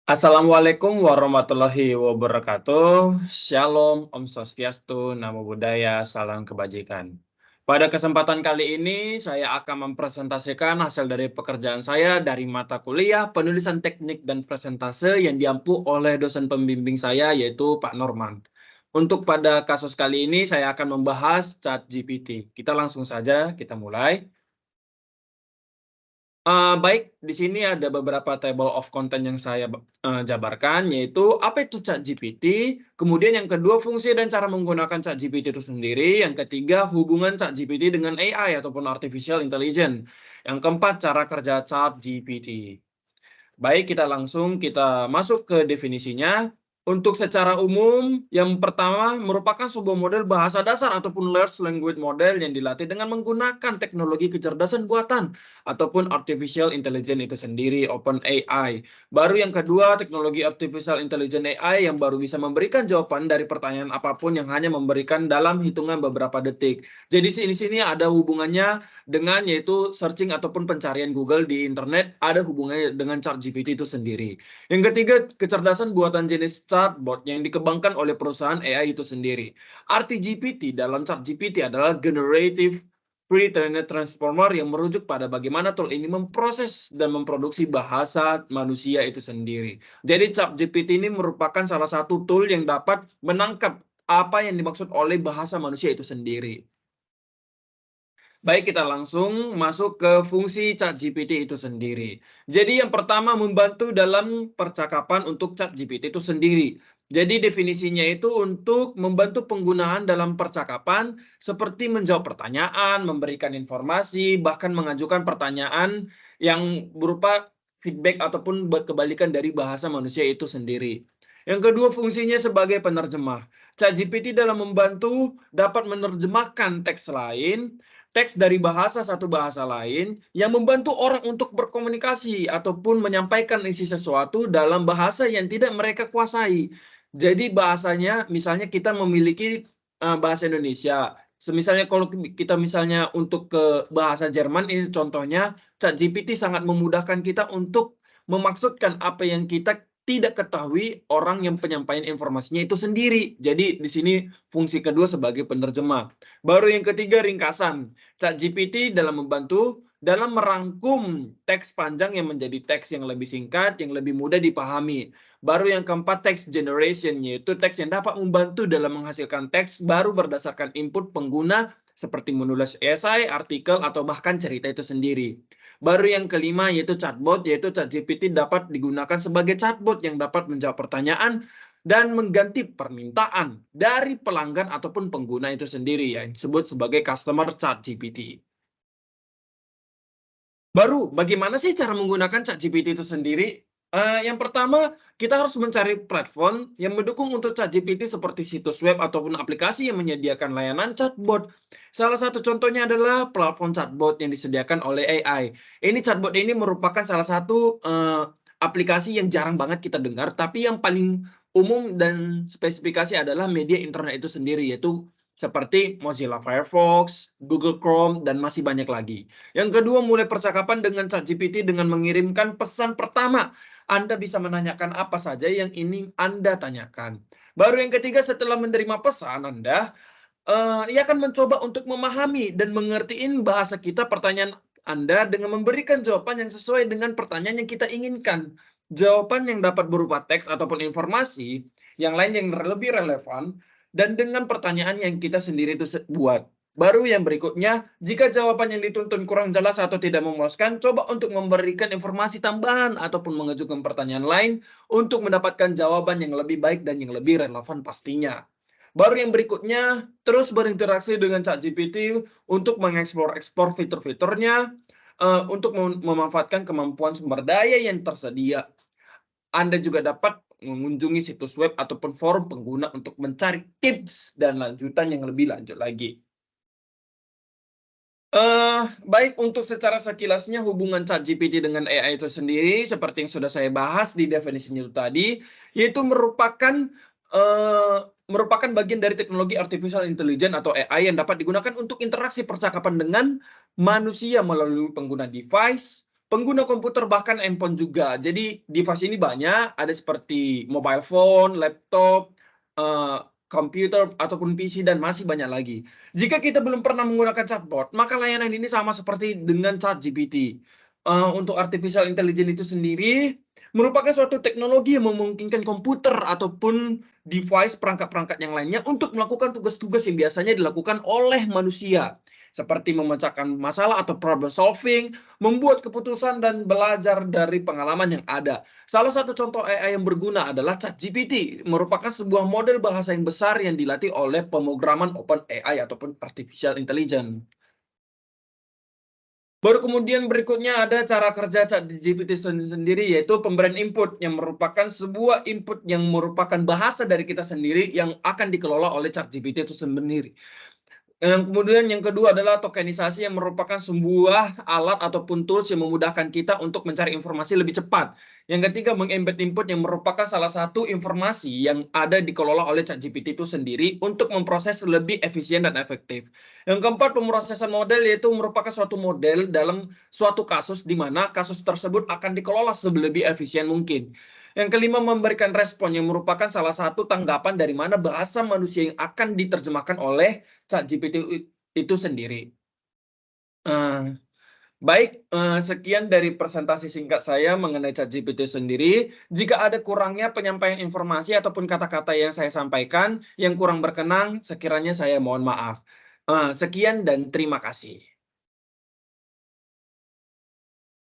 Assalamualaikum warahmatullahi wabarakatuh. Shalom, Om Swastiastu, Namo Buddhaya, salam kebajikan. Pada kesempatan kali ini, saya akan mempresentasikan hasil dari pekerjaan saya dari mata kuliah penulisan teknik dan presentase yang diampu oleh dosen pembimbing saya, yaitu Pak Norman. Untuk pada kasus kali ini, saya akan membahas ChatGPT. Kita langsung saja, kita mulai. Baik, di sini ada beberapa table of content yang saya jabarkan, yaitu apa itu ChatGPT, kemudian yang kedua fungsi dan cara menggunakan ChatGPT itu sendiri, yang ketiga hubungan ChatGPT dengan AI ataupun Artificial Intelligence, yang keempat cara kerja ChatGPT. Baik, kita masuk ke definisinya. Untuk secara umum, yang pertama merupakan sebuah model bahasa dasar ataupun large language model yang dilatih dengan menggunakan teknologi kecerdasan buatan ataupun artificial intelligence itu sendiri, OpenAI. Baru yang kedua, teknologi artificial intelligence AI yang baru bisa memberikan jawaban dari pertanyaan apapun yang hanya memberikan dalam hitungan beberapa detik. Jadi sini ada hubungannya dengan yaitu searching ataupun pencarian Google di internet, ada hubungannya dengan ChatGPT itu sendiri. Yang ketiga, kecerdasan buatan jenis chatbot yang dikembangkan oleh perusahaan AI itu sendiri. Arti GPT dalam ChatGPT adalah Generative Pre-trained Transformer yang merujuk pada bagaimana tool ini memproses dan memproduksi bahasa manusia itu sendiri. Jadi ChatGPT ini merupakan salah satu tool yang dapat menangkap apa yang dimaksud oleh bahasa manusia itu sendiri. Baik, kita langsung masuk ke fungsi ChatGPT itu sendiri. Jadi yang pertama membantu dalam percakapan untuk ChatGPT itu sendiri. Jadi definisinya itu untuk membantu penggunaan dalam percakapan seperti menjawab pertanyaan, memberikan informasi, bahkan mengajukan pertanyaan yang berupa feedback ataupun kebalikan dari bahasa manusia itu sendiri. Yang kedua fungsinya sebagai penerjemah. ChatGPT dalam membantu dapat menerjemahkan teks lain, teks dari satu bahasa lain yang membantu orang untuk berkomunikasi ataupun menyampaikan isi sesuatu dalam bahasa yang tidak mereka kuasai. Jadi bahasanya misalnya kita memiliki bahasa Indonesia. Misalnya kalau kita misalnya untuk ke bahasa Jerman, ini contohnya ChatGPT sangat memudahkan kita untuk memaksudkan apa yang kita tidak ketahui orang yang penyampaian informasinya itu sendiri. Jadi di sini fungsi kedua sebagai penerjemah. Baru yang ketiga ringkasan. ChatGPT dalam membantu dalam merangkum teks panjang yang menjadi teks yang lebih singkat, yang lebih mudah dipahami. Baru yang keempat, text generation, yaitu teks yang dapat membantu dalam menghasilkan teks baru berdasarkan input pengguna seperti menulis esai, artikel, atau bahkan cerita itu sendiri. Baru yang kelima, yaitu chatbot, yaitu ChatGPT dapat digunakan sebagai chatbot yang dapat menjawab pertanyaan dan mengganti permintaan dari pelanggan ataupun pengguna itu sendiri yang disebut sebagai customer ChatGPT. Baru, bagaimana sih cara menggunakan ChatGPT itu sendiri? Yang pertama, kita harus mencari platform yang mendukung untuk ChatGPT seperti situs web ataupun aplikasi yang menyediakan layanan chatbot. Salah satu contohnya adalah platform chatbot yang disediakan oleh AI. Ini chatbot ini merupakan salah satu aplikasi yang jarang banget kita dengar, tapi yang paling umum dan spesifikasi adalah media internet itu sendiri, yaitu seperti Mozilla Firefox, Google Chrome, dan masih banyak lagi. Yang kedua, mulai percakapan dengan ChatGPT dengan mengirimkan pesan pertama. Anda bisa menanyakan apa saja yang ingin Anda tanyakan. Baru yang ketiga, setelah menerima pesan Anda, ia akan mencoba untuk memahami dan mengertiin bahasa kita pertanyaan Anda dengan memberikan jawaban yang sesuai dengan pertanyaan yang kita inginkan. Jawaban yang dapat berupa teks ataupun informasi, yang lain yang lebih relevan, dan dengan pertanyaan yang kita sendiri itu buat. Baru yang berikutnya, jika jawaban yang dituntun kurang jelas atau tidak memuaskan, coba untuk memberikan informasi tambahan ataupun mengajukan pertanyaan lain untuk mendapatkan jawaban yang lebih baik dan yang lebih relevan pastinya. Baru yang berikutnya, terus berinteraksi dengan ChatGPT untuk mengeksplor fitur-fiturnya, untuk memanfaatkan kemampuan sumber daya yang tersedia. Anda juga dapat mengunjungi situs web ataupun forum pengguna untuk mencari tips dan lanjutan yang lebih lanjut lagi. Baik, untuk secara sekilasnya hubungan ChatGPT dengan AI itu sendiri seperti yang sudah saya bahas di definisinya itu tadi, yaitu merupakan bagian dari teknologi artificial intelligence atau AI yang dapat digunakan untuk interaksi percakapan dengan manusia melalui pengguna device, pengguna komputer bahkan handphone juga. Jadi device ini banyak, ada seperti mobile phone, laptop, komputer ataupun PC dan masih banyak lagi. Jika kita belum pernah menggunakan chatbot, maka layanan ini sama seperti dengan ChatGPT. Untuk artificial intelligence itu sendiri merupakan suatu teknologi yang memungkinkan komputer ataupun device perangkat-perangkat yang lainnya untuk melakukan tugas-tugas yang biasanya dilakukan oleh manusia, seperti memecahkan masalah atau problem solving, membuat keputusan dan belajar dari pengalaman yang ada. Salah satu contoh AI yang berguna adalah ChatGPT, merupakan sebuah model bahasa yang besar yang dilatih oleh pemrograman OpenAI ataupun artificial intelligence. Baru kemudian berikutnya ada cara kerja ChatGPT sendiri, yaitu pemberian input yang merupakan sebuah input yang merupakan bahasa dari kita sendiri yang akan dikelola oleh ChatGPT itu sendiri. Kemudian yang kedua adalah tokenisasi yang merupakan sebuah alat ataupun tools yang memudahkan kita untuk mencari informasi lebih cepat. Yang ketiga, meng-embed input yang merupakan salah satu informasi yang ada dikelola oleh ChatGPT itu sendiri untuk memproses lebih efisien dan efektif. Yang keempat, pemrosesan model, yaitu merupakan suatu model dalam suatu kasus di mana kasus tersebut akan dikelola lebih efisien mungkin. Yang kelima, memberikan respon yang merupakan salah satu tanggapan dari mana bahasa manusia yang akan diterjemahkan oleh ChatGPT itu sendiri. Baik, sekian dari presentasi singkat saya mengenai ChatGPT sendiri. Jika ada kurangnya penyampaian informasi ataupun kata-kata yang saya sampaikan yang kurang berkenan, sekiranya saya mohon maaf. Sekian dan terima kasih.